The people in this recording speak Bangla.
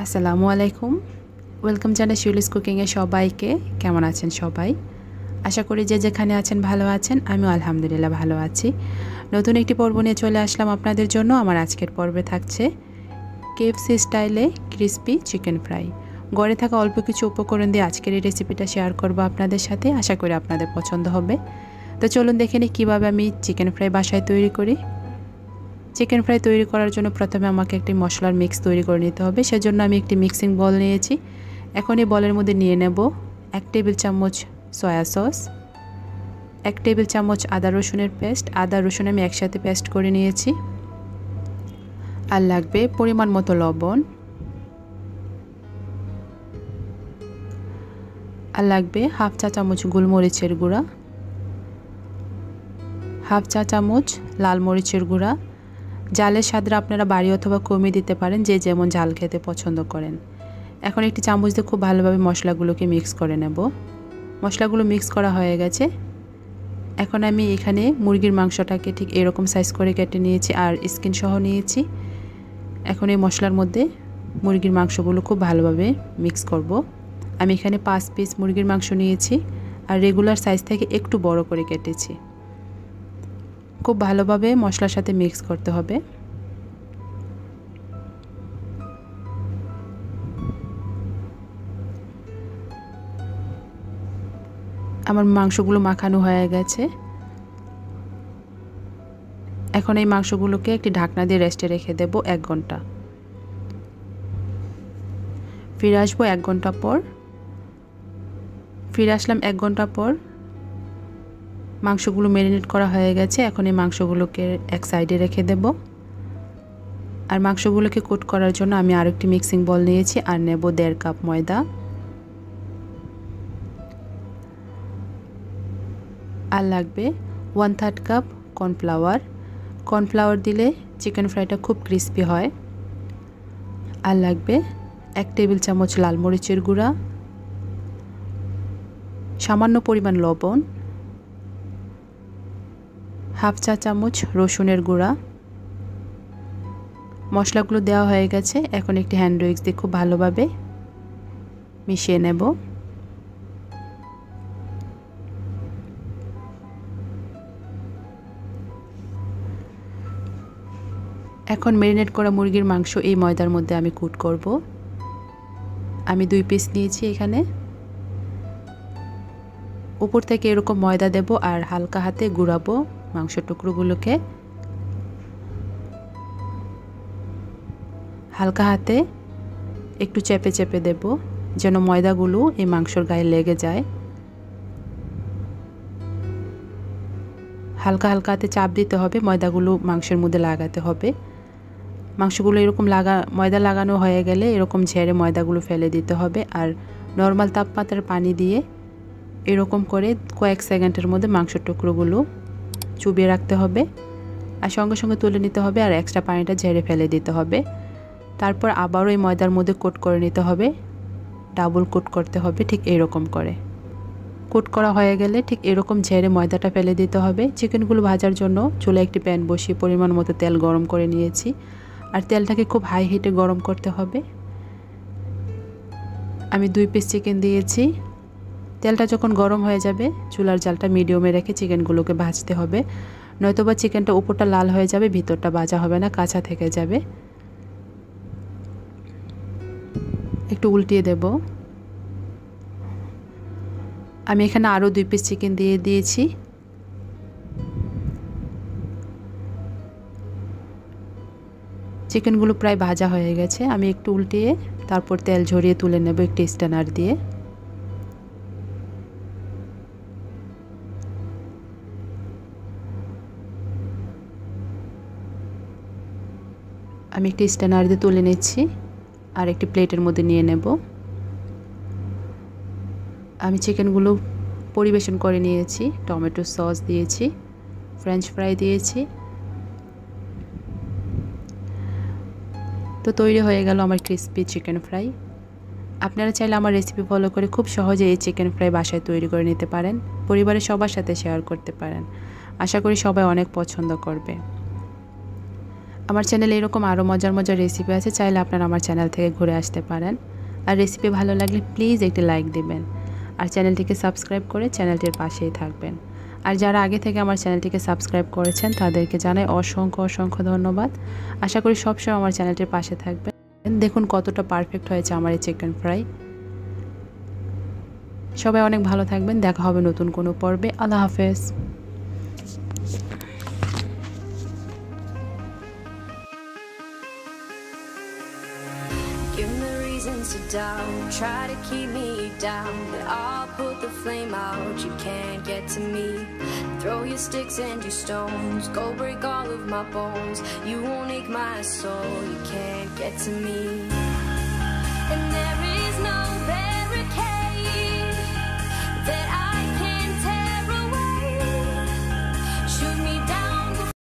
আসসালামু আলাইকুম। ওয়েলকাম জানাই শিউলিস কুকিংয়ে সবাইকে। কেমন আছেন সবাই? আশা করি যে যেখানে আছেন ভালো আছেন। আমিও আলহামদুলিল্লাহ ভালো আছি। নতুন একটি পর্ব নিয়ে চলে আসলাম আপনাদের জন্য। আমার আজকের পর্বে থাকছে কেএফসি স্টাইলে ক্রিসপি চিকেন ফ্রাই। গড়ে থাকা অল্প কিছু উপকরণ দিয়ে আজকের এই রেসিপিটা শেয়ার করব আপনাদের সাথে। আশা করি আপনাদের পছন্দ হবে। তো চলুন দেখে নিই কীভাবে আমি চিকেন ফ্রাই বাসায় তৈরি করি। চিকেন ফ্রাই তৈরি করার জন্য প্রথমে আমাকে একটি মশলার মিক্স তৈরি করে নিতে হবে। সেজন্য আমি একটি মিক্সিং বল নিয়েছি। এখন এই বলের মধ্যে নিয়ে নেব 1 টেবিল চামচ সয়া সস, 1 টেবিল চামচ আদা রসুনের পেস্ট। আদা রসুন আমি একসাথে পেস্ট করে নিয়েছি। আর লাগবে পরিমাণ মতো লবণ, আর লাগবে হাফ চা চামচ গোলমরিচের গুঁড়া, হাফ চা চামচ লাল মরিচের গুঁড়া। ঝালের স্বাদটা আপনারা বাড়ি অথবা কমিয়ে দিতে পারেন, যে যেমন ঝাল খেতে পছন্দ করেন। এখন একটি চামচ দিয়ে খুব ভালোভাবে মশলাগুলোকে মিক্স করে নেব। মশলাগুলো মিক্স করা হয়ে গেছে। এখন আমি এখানে মুরগির মাংসটাকে ঠিক এরকম সাইজ করে কেটে নিয়েছি আর স্কিন সহ নিয়েছি। এখন এই মশলার মধ্যে মুরগির মাংসগুলো খুব ভালোভাবে মিক্স করব। আমি এখানে 5 পিস মুরগির মাংস নিয়েছি আর রেগুলার সাইজ থেকে একটু বড় করে কেটেছি। খুব ভালোভাবে মশলার সাথে মিক্স করতে হবে। আমার মাংসগুলো মাখানো হয়ে গেছে। এখন এই মাংসগুলোকে একটি ঢাকনা দিয়ে রেস্টে রেখে দেব 1 ঘন্টা। ফিরে আসবো 1 ঘন্টা পর। ফিরে আসলাম 1 ঘন্টা পর। মাংসগুলো ম্যারিনেট করা হয়ে গেছে। এখন এই মাংসগুলোকে এক সাইডে রেখে দেব। আর মাংসগুলোকে কোট করার জন্য আমি আরেকটি মিক্সিং বল নিয়েছি আর নেব 1.5 কাপ ময়দা। আর লাগবে 1/3 কাপ কর্নফ্লাওয়ার। কর্নফ্লাওয়ার দিলে চিকেন ফ্রাইটা খুব ক্রিস্পি হয়। আর লাগবে 1 টেবিল চামচ লাল মরিচের গুঁড়া, সামান্য পরিমাণ লবণ, হাফ চা চামচ রসুনের গুঁড়া। মশলাগুলো দেওয়া হয়ে গেছে। এখন একটি হ্যান্ড উইক্স দিয়ে খুব ভালোভাবে মিশিয়ে নেব। এখন ম্যারিনেট করা মুরগির মাংস এই ময়দার মধ্যে আমি কুট করব। আমি 2 পিস নিয়েছি এখানে। উপর থেকে এরকম ময়দা দেব আর হালকা হাতে গুঁড়াবো মাংসের টুকরোগুলোকে। হালকা হাতে একটু চেপে চেপে দেব যেন ময়দাগুলো এই মাংসর গায়ে লেগে যায়। হালকা হালকা হাতে চাপ দিতে হবে, ময়দাগুলো মাংসের মধ্যে লাগাতে হবে। মাংসগুলো এরকম ময়দা লাগানো হয়ে গেলে এরকম ঝেড়ে ময়দাগুলো ফেলে দিতে হবে। আর নর্মাল তাপমাত্রার পানি দিয়ে এরকম করে কয়েক সেকেন্ডের মধ্যে মাংসের টুকরোগুলো চুবিয়ে রাখতে হবে। আর সঙ্গে সঙ্গে তুলে নিতে হবে আর এক্সট্রা পানিটা ঝেড়ে ফেলে দিতে হবে। তারপর আবারও এই ময়দার মধ্যে কোট করে নিতে হবে। ডাবল কোট করতে হবে ঠিক এরকম করে। কোট করা হয়ে গেলে ঠিক এরকম ঝেড়ে ময়দাটা ফেলে দিতে হবে। চিকেনগুলো ভাজার জন্য চুলায় একটি প্যান বসিয়ে পরিমাণ মতো তেল গরম করে নিয়েছি। আর তেলটাকে খুব হাই হিটে গরম করতে হবে। আমি 2 পিস চিকেন দিয়েছি। তেলটা যখন গরম হয়ে যাবে চুলার জালটা মিডিয়ামে রেখে চিকেনগুলোকে ভাজতে হবে, নয়তোবা চিকেনটা উপরটা লাল হয়ে যাবে, ভিতরটা ভাজা হবে না, কাঁচা থেকে যাবে। একটু উল্টিয়ে দেব। আমি এখানে আরও 2 পিস চিকেন দিয়ে দিয়েছি। চিকেনগুলো প্রায় ভাজা হয়ে গেছে। আমি একটু উল্টিয়ে তারপর তেল ঝরিয়ে তুলে নেব একটি স্ট্যানার দিয়ে। আমি একটি স্ট্যানার দিয়ে তুলে নিচ্ছি আর একটি প্লেটের মধ্যে নিয়ে নেব। আমি চিকেনগুলো পরিবেশন করে নিয়েছি। টমেটো সস দিয়েছি, ফ্রেঞ্চ ফ্রাই দিয়েছি। তো তৈরি হয়ে গেল আমার ক্রিসপি চিকেন ফ্রাই। আপনারা চাইলে আমার রেসিপি ফলো করে খুব সহজে এই চিকেন ফ্রাই বাসায় তৈরি করে নিতে পারেন। পরিবারের সবার সাথে শেয়ার করতে পারেন। আশা করি সবাই অনেক পছন্দ করবে। আমার চ্যানেলে এরকম আরও মজার মজার রেসিপি আছে, চাইলে আপনারা আমার চ্যানেল থেকে ঘুরে আসতে পারেন। আর রেসিপি ভালো লাগলে প্লিজ একটি লাইক দিবেন আর চ্যানেলটিকে সাবস্ক্রাইব করে চ্যানেলটির পাশেই থাকবেন। আর যারা আগে থেকে আমার চ্যানেলটিকে সাবস্ক্রাইব করেছেন তাদেরকে জানাই অসংখ্য অসংখ্য ধন্যবাদ। আশা করি সবসময় আমার চ্যানেলটির পাশে থাকবেন। দেখুন কতটা পারফেক্ট হয়েছে আমার এই চিকেন ফ্রাই। সবাই অনেক ভালো থাকবেন, দেখা হবে নতুন কোনো পর্বে। আল্লাহ হাফেজ। Give me reasons to doubt, try to keep me down, but I'll put the flame out, you can't get to me. Throw your sticks and your stones, go break all of my bones, you won't ache my soul, you can't get to me. And there is no